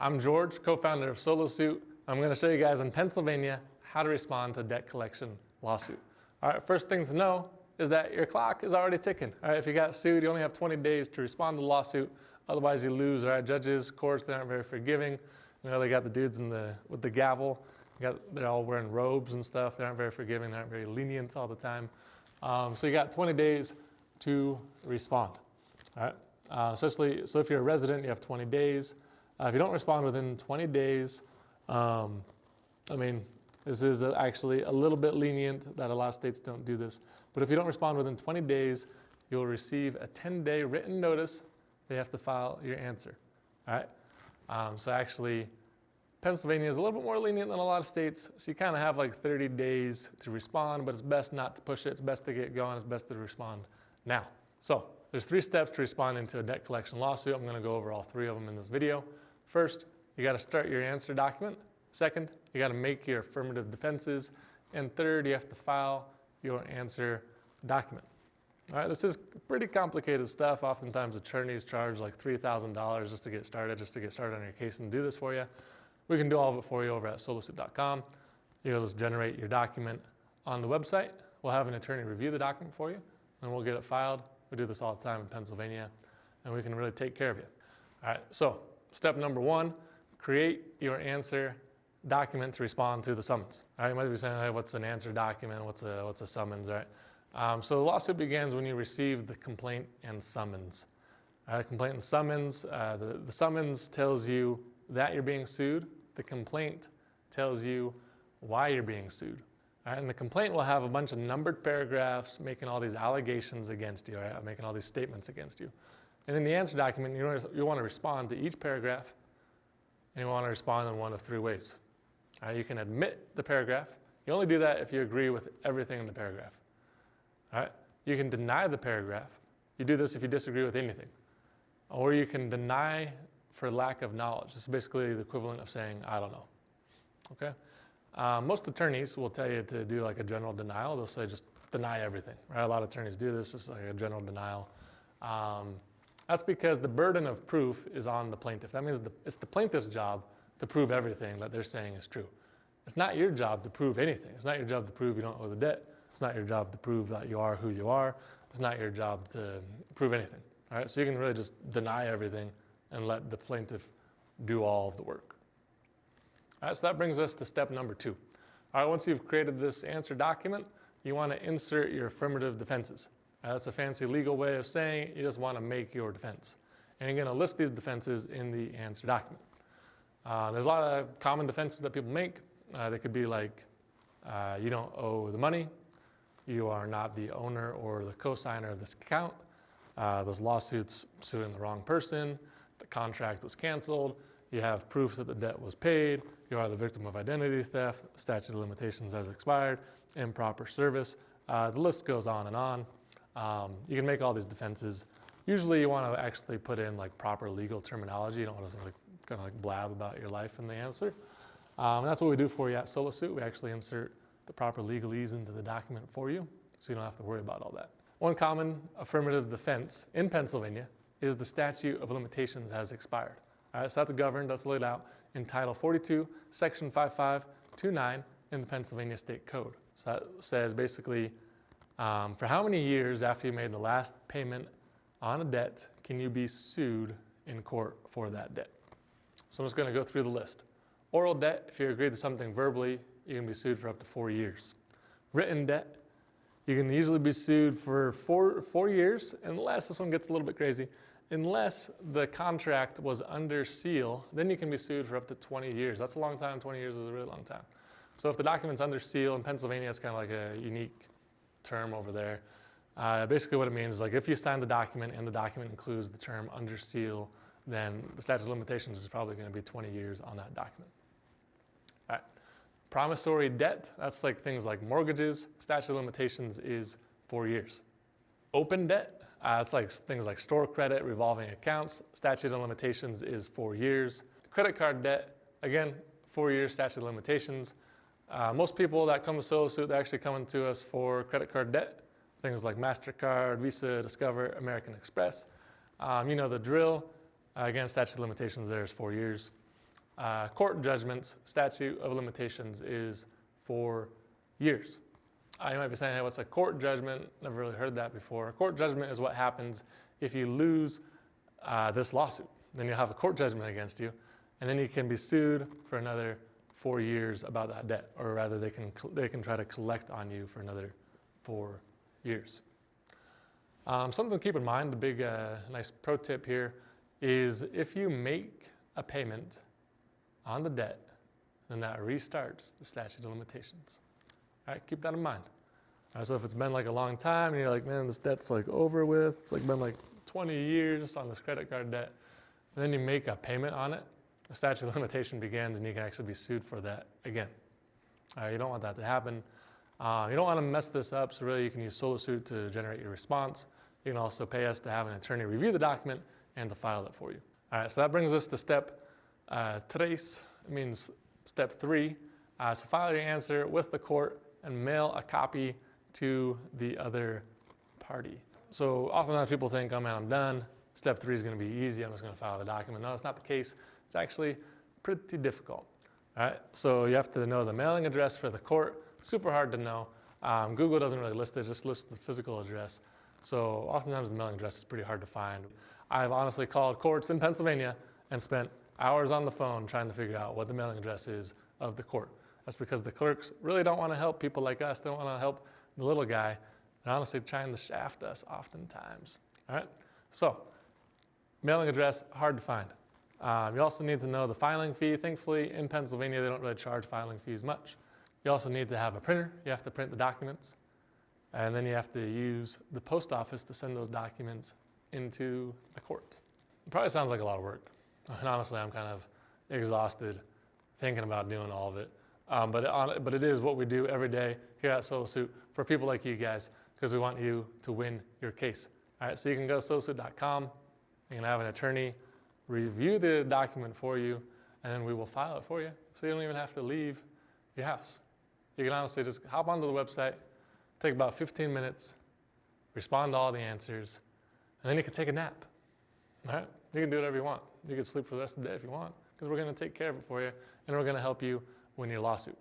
I'm George, co-founder of SoloSuit. I'm going to show you guys in Pennsylvania how to respond to debt collection lawsuit. All right, first thing to know is that your clock is already ticking. All right, if you got sued, you only have 20 days to respond to the lawsuit. Otherwise, you lose. All right, judges, courts, they aren't very forgiving. You know, they got the dudes with the gavel. They're all wearing robes and stuff. They aren't very forgiving. They aren't very lenient all the time. So you got 20 days to respond. All right. So if you're a resident, you have 20 days. If you don't respond within 20 days, this is actually a little bit lenient that a lot of states don't do this. But if you don't respond within 20 days, you'll receive a 10-day written notice that you have to file your answer. All right. So actually, Pennsylvania is a little bit more lenient than a lot of states. So you kind of have like 30 days to respond, but it's best not to push it. It's best to get going. It's best to respond now. So there's 3 steps to responding to a debt collection lawsuit. I'm going to go over all 3 of them in this video. First, you got to start your answer document. Second, you got to make your affirmative defenses. And third, you have to file your answer document. All right, this is pretty complicated stuff. Oftentimes attorneys charge like $3,000 just to get started on your case and do this for you. We can do all of it for you over at solosuit.com. You'll just generate your document on the website. We'll have an attorney review the document for you, and we'll get it filed. We do this all the time in Pennsylvania, and we can really take care of you. All right, so step number 1, create your answer document to respond to the summons. All right, you might be saying, hey, what's an answer document? What's a summons, right? So the lawsuit begins when you receive the complaint and summons. Complaint and summons, the summons tells you that you're being sued. The complaint tells you why you're being sued. All right, and the complaint will have a bunch of numbered paragraphs making all these allegations against you, right? Making all these statements against you. And in the answer document, you want to respond to each paragraph, and you want to respond in one of 3 ways. All right, you can admit the paragraph. You only do that if you agree with everything in the paragraph. All right, you can deny the paragraph. You do this if you disagree with anything. Or you can deny for lack of knowledge. This is basically the equivalent of saying, I don't know. Okay? Most attorneys will tell you to do like a general denial. They'll say just deny everything. Right? A lot of attorneys do this, just like a general denial. That's because the burden of proof is on the plaintiff. That means it's the plaintiff's job to prove everything that they're saying is true. It's not your job to prove anything. It's not your job to prove you don't owe the debt. It's not your job to prove that you are who you are. It's not your job to prove anything. All right? So you can really just deny everything and let the plaintiff do all of the work. All right, so that brings us to step number 2. All right, once you've created this answer document, you want to insert your affirmative defenses. That's a fancy legal way of saying you just want to make your defense. And you're going to list these defenses in the answer document. There's a lot of common defenses that people make. They could be like, you don't owe the money, you are not the owner or the co-signer of this account, those lawsuits suing the wrong person, the contract was canceled, you have proof that the debt was paid, you are the victim of identity theft, statute of limitations has expired, improper service. The list goes on and on. You can make all these defenses. Usually you want to actually put in like proper legal terminology. You don't want to like kind of like blab about your life in the answer. And that's what we do for you at SoloSuit. We actually insert the proper legalese into the document for you, so you don't have to worry about all that. One common affirmative defense in Pennsylvania is the statute of limitations has expired. All right, so that's governed, that's laid out in Title 42, Section 5529 in the Pennsylvania State Code. So that says basically, for how many years after you made the last payment on a debt can you be sued in court for that debt? So I'm just going to go through the list. Oral debt, if you agreed to something verbally, you can be sued for up to 4 years. Written debt, you can usually be sued for four years, unless, this one gets a little bit crazy, unless the contract was under seal, then you can be sued for up to 20 years. That's a long time. 20 years is a really long time. So if the document's under seal, in Pennsylvania, it's kind of like a unique term over there. Basically what it means is like if you sign the document and the document includes the term under seal, then the statute of limitations is probably going to be 20 years on that document. All right. Promissory debt, that's like things like mortgages. Statute of limitations is 4 years. Open debt, it's like things like store credit, revolving accounts. Statute of limitations is 4 years. Credit card debt, again, 4 years statute of limitations. Most people that come to SoloSuit, they're actually coming to us for credit card debt. Things like MasterCard, Visa, Discover, American Express. You know the drill. Again, statute of limitations there is 4 years. court judgments, statute of limitations is 4 years. You might be saying, hey, what's a court judgment? Never really heard that before. A court judgment is what happens if you lose this lawsuit. Then you'll have a court judgment against you, and then you can be sued for another 4 years about that debt, or rather they can try to collect on you for another 4 years. Something to keep in mind, the big nice pro tip here is if you make a payment on the debt, then that restarts the statute of limitations. All right, keep that in mind. All right, so if it's been like a long time and you're like, man, this debt's like over with, it's like been like 20 years on this credit card debt, and then you make a payment on it, the statute of limitation begins and you can actually be sued for that again. All right, you don't want that to happen. You don't want to mess this up, so really you can use solo suit to generate your response. You can also pay us to have an attorney review the document and to file it for you. All right, so that brings us to step tres. It means step 3. So file your answer with the court and mail a copy to the other party. So oftentimes people think, oh man, I'm done. Step 3 is going to be easy. I'm just going to file the document. No, that's not the case. It's actually pretty difficult. All right, so you have to know the mailing address for the court. Super hard to know. Google doesn't really list it, just lists the physical address. So oftentimes the mailing address is pretty hard to find. I've honestly called courts in Pennsylvania and spent hours on the phone trying to figure out what the mailing address is of the court. That's because the clerks really don't want to help people like us. They don't want to help the little guy. They're honestly trying to shaft us oftentimes. All right, so mailing address, hard to find. You also need to know the filing fee. Thankfully, in Pennsylvania, they don't really charge filing fees much. You also need to have a printer. You have to print the documents. And then you have to use the post office to send those documents into the court. It probably sounds like a lot of work. And honestly, I'm kind of exhausted thinking about doing all of it. But it is what we do every day here at Solo Suit for people like you guys, because we want you to win your case. All right, so you can go to solosuit.com. You can have an attorney review the document for you, and then we will file it for you. So you don't even have to leave your house. You can honestly just hop onto the website, take about 15 minutes, respond to all the answers, and then you can take a nap. All right? You can do whatever you want. You can sleep for the rest of the day if you want, because we're going to take care of it for you, and we're going to help you win your lawsuit.